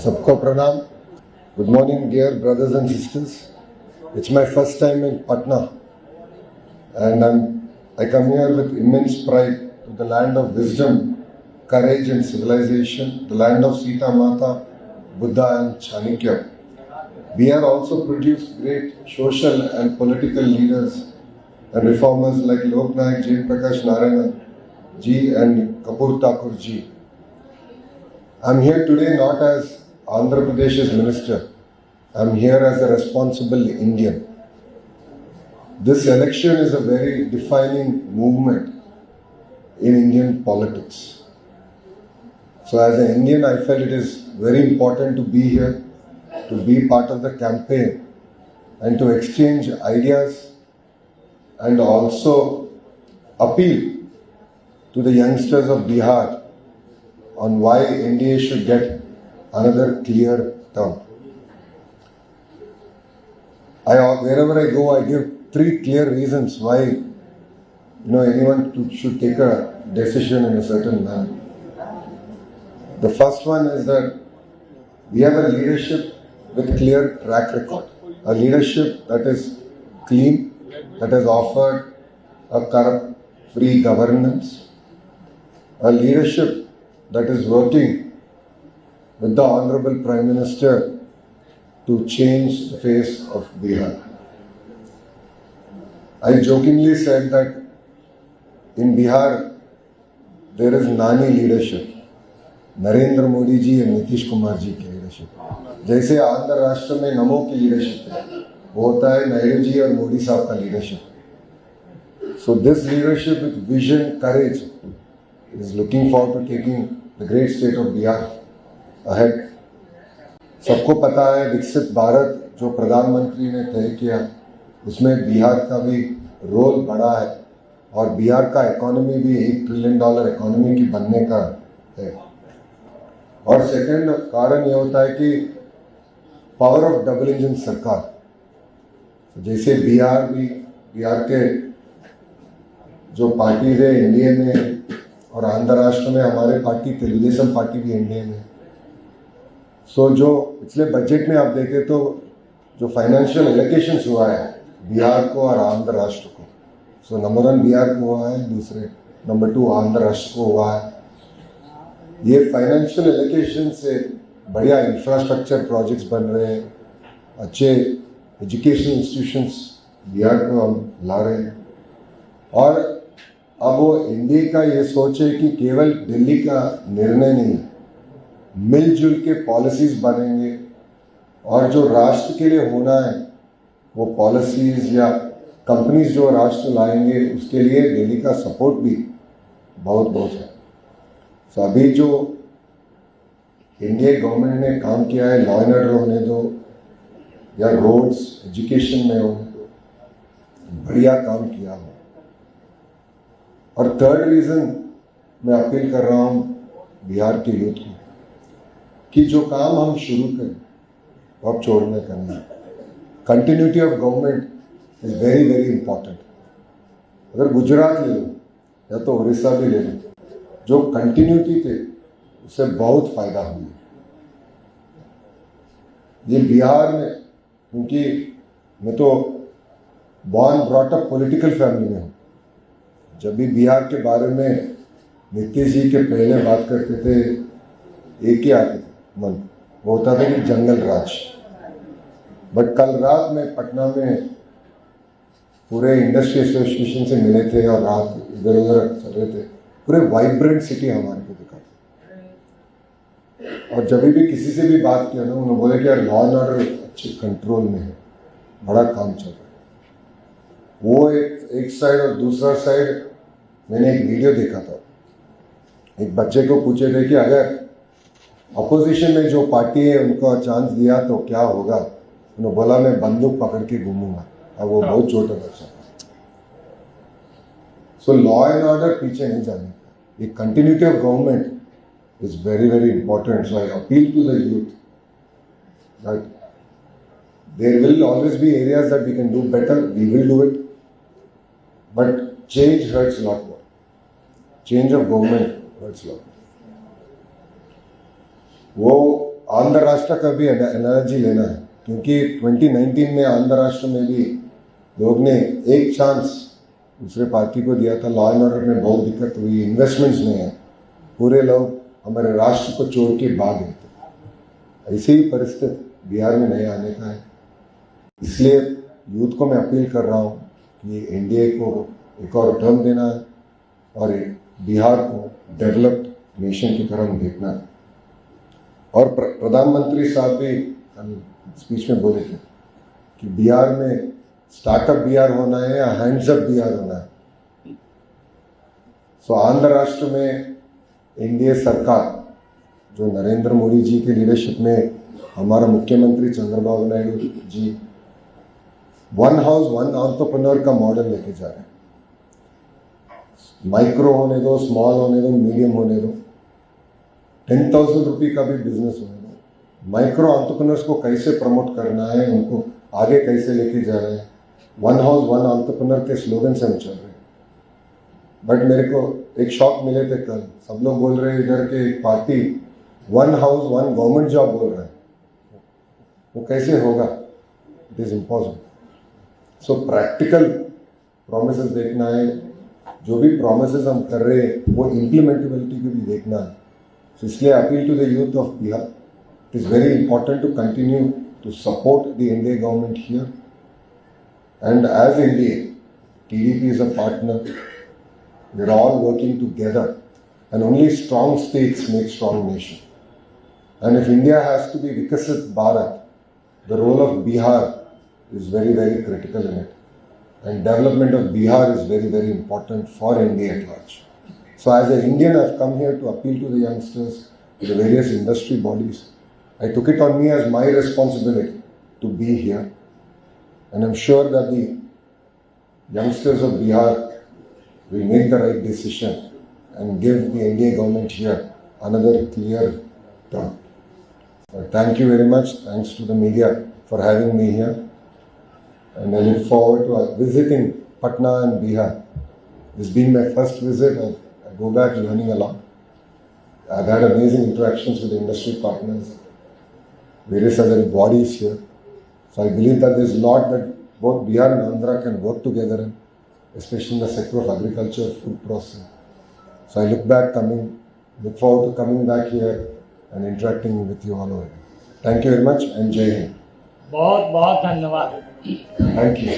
सबको प्रणाम. Good morning, dear brothers and sisters. It's my first time in Patna, and I come here with immense pride to the land of wisdom, courage, and civilization, the land of Sita Mata, Buddha, and Chanakya. We have also produced great social and political leaders and reformers like Lok Nayak Jain Prakash Narayana ji and Kapoor Thakur ji. I'm here today not as Andhra Pradesh's minister. I'm here as a responsible Indian. This election is a very defining movement in Indian politics. So as an Indian, I felt it is very important to be here, to be part of the campaign and to exchange ideas and also appeal to the youngsters of Bihar on why India should get another clear term. Wherever I go, I give 3 clear reasons why anyone should take a decision in a certain manner. The first one is that we have a leadership with clear track record, a leadership that is clean, that has offered a corrupt-free governance, a leadership that is working with the Honorable Prime Minister to change the face of Bihar. I jokingly said that in Bihar there is Nani leadership, Narendra Modi ji और नीतीश कुमार जी की leadership. जैसे आंध्र राष्ट्र में नमो की leadership है, वो होता है नायडू जी और मोदी साहब का leadership. So this leadership with vision, courage is looking forward to taking the great state of Bihar ahead. सबको पता है विकसित भारत जो प्रधानमंत्री ने तय किया, उसमें बिहार का भी रोल बड़ा है और बिहार का इकोनॉमी भी $1 ट्रिलियन इकोनॉमी की बनने का है. और सेकंड कारण ये होता है कि पावर ऑफ डबल इंजन सरकार, जैसे बिहार के जो पार्टीज है एनडीए में और आंध्र राष्ट्र में हमारे पार्टी तेलुगुदेशम पार्टी भी एनडीए में. सो जो पिछले बजट में आप देखें तो जो फाइनेंशियल एलोकेशंस हुआ है बिहार को और आंध्र राष्ट्र को, सो नंबर 1 बिहार को हुआ है, दूसरे नंबर 2 आंध्र राष्ट्र को हुआ है. ये फाइनेंशियल एलोकेशन से बढ़िया इंफ्रास्ट्रक्चर प्रोजेक्ट्स बन रहे हैं, अच्छे एजुकेशनल इंस्टीट्यूशंस बिहार को हम ला रहे हैं. और अब वो एनडीए का ये सोच है कि केवल दिल्ली का निर्णय नहीं, मिलजुल के पॉलिसीज बनेंगे और जो राष्ट्र के लिए होना है वो पॉलिसीज या कंपनीज जो राष्ट्र लाएंगे उसके लिए दिल्ली का सपोर्ट भी बहुत है. तो अभी जो इंडिया गवर्नमेंट ने काम किया है, लॉ एंड ऑर्डर होने दो या रोड्स एजुकेशन में होने दो, बढ़िया काम किया हो. और थर्ड रीजन मैं अपील कर रहा हूँ बिहार के यूथ को कि जो काम हम शुरू करें वो अब छोड़ने का नहीं. Continuity of government is very very important. अगर गुजरात ले लो या तो उड़ीसा भी ले लो, जो कंटिन्यूटी थे उससे बहुत फायदा हुआ. ये बिहार में, क्योंकि मैं तो born brought up political family में हूँ, जब भी बिहार के बारे में नीतीश जी के पहले बात करते थे एक ही आते थे मन, वो होता था कि जंगल राज. बट कल रात में पटना में पूरे इंडस्ट्री एसोसिएशन से मिले थे और रात इधर उधर चल रहे थे, पूरे वाइब्रेंट सिटी हमारे को दिखा. और जब भी किसी से भी बात किया ना, उन्होंने बोले कि यार लॉ एंड ऑर्डर अच्छे कंट्रोल में है, बड़ा काम चल रहा है. वो एक साइड और दूसरा साइड मैंने एक वीडियो देखा था, एक बच्चे को पूछे थे कि अगर अपोजिशन में जो पार्टी है उनको चांस दिया तो क्या होगा. उन्होंने बोला मैं बंदूक पकड़ के घूमूंगा. अब वो बहुत छोटा बच्चा. सो लॉ एंड ऑर्डर पीछे नहीं जाने का. ये continuity of government is very very important. So I appeal to the youth that there will always be areas that we can do better, we will do it, but change hurts lot more. Change of government hurts lot. वो आंध्र राष्ट्र का भी analogy लेना है, क्योंकि 2019 में आंध्र राष्ट्र में भी लोग ने एक चांस दूसरे पार्टी को दिया था, लॉ एंड ऑर्डर में बहुत दिक्कत हुई, इन्वेस्टमेंट्स नहीं है, पूरे लोग हमारे राष्ट्र को छोड़ के भाग गए थे। ऐसी ही परिस्थिति बिहार में नहीं आने का है। इसलिए यूथ को मैं अपील कर रहा हूँ कि एनडीए को एक और टर्म देना है और बिहार को डेवलप्ड नेशन की तरह देखना है। और प्रधानमंत्री साहब भी स्पीच में बोले थे कि बिहार में स्टार्टअप बिहार होना है या हैंड्स अप बिहार होना है। सो आंध्र राष्ट्र में एनडीए सरकार जो नरेंद्र मोदी जी के लीडरशिप में हमारा मुख्यमंत्री Chandrababu Naidu ji one house one entrepreneur का मॉडल लेके जा रहे हैं। माइक्रो होने दो, स्मॉल होने दो, मीडियम होने दो, 10,000 रुपये का भी बिजनेस होने दो। माइक्रो एंटरप्रेन्योर्स को कैसे प्रमोट करना है, उनको आगे कैसे लेके जा रहे हैं, वन हाउस वन एंटरप्रेन्योर के स्लोगन से हम चल रहे हैं। बट मेरे को एक शॉक मिले थे कल, सब लोग बोल रहे हैं इधर के एक party one house one government job बोल रहे हैं, वो कैसे होगा? It is impossible. So practical promises देखना है, जो भी प्रोमिसेस हम कर रहे हैं वो इम्प्लीमेंटेबिलिटी को भी देखना है। So, इसलिए appeal to the youth of Bihar, it is very important to continue to support the India government here and as India TDP is a partner. We're all working together and only strong states make strong nation. And if India has to be Vikasit Bharat, the role of Bihar is very, very critical in it. And development of Bihar is very, very important for India at large. So as an Indian, I've come here to appeal to the youngsters, to the various industry bodies. I took it on me as my responsibility to be here. And I'm sure that the youngsters of Bihar will make the right decision and give the Indian government here another clear term. Thank you very much. Thanks to the media for having me here. And I look forward to visiting Patna and Bihar. This being my first visit, I go back learning a lot. I've had amazing interactions with the industry partners, various other bodies here. So I believe that there's a lot that both Bihar and Andhra can work together in, especially in the sector of agriculture, food processing. So I look forward to coming back here and interacting with you all over. Thank you very much and Jai Hind. बहुत बहुत धन्यवाद। Thank you.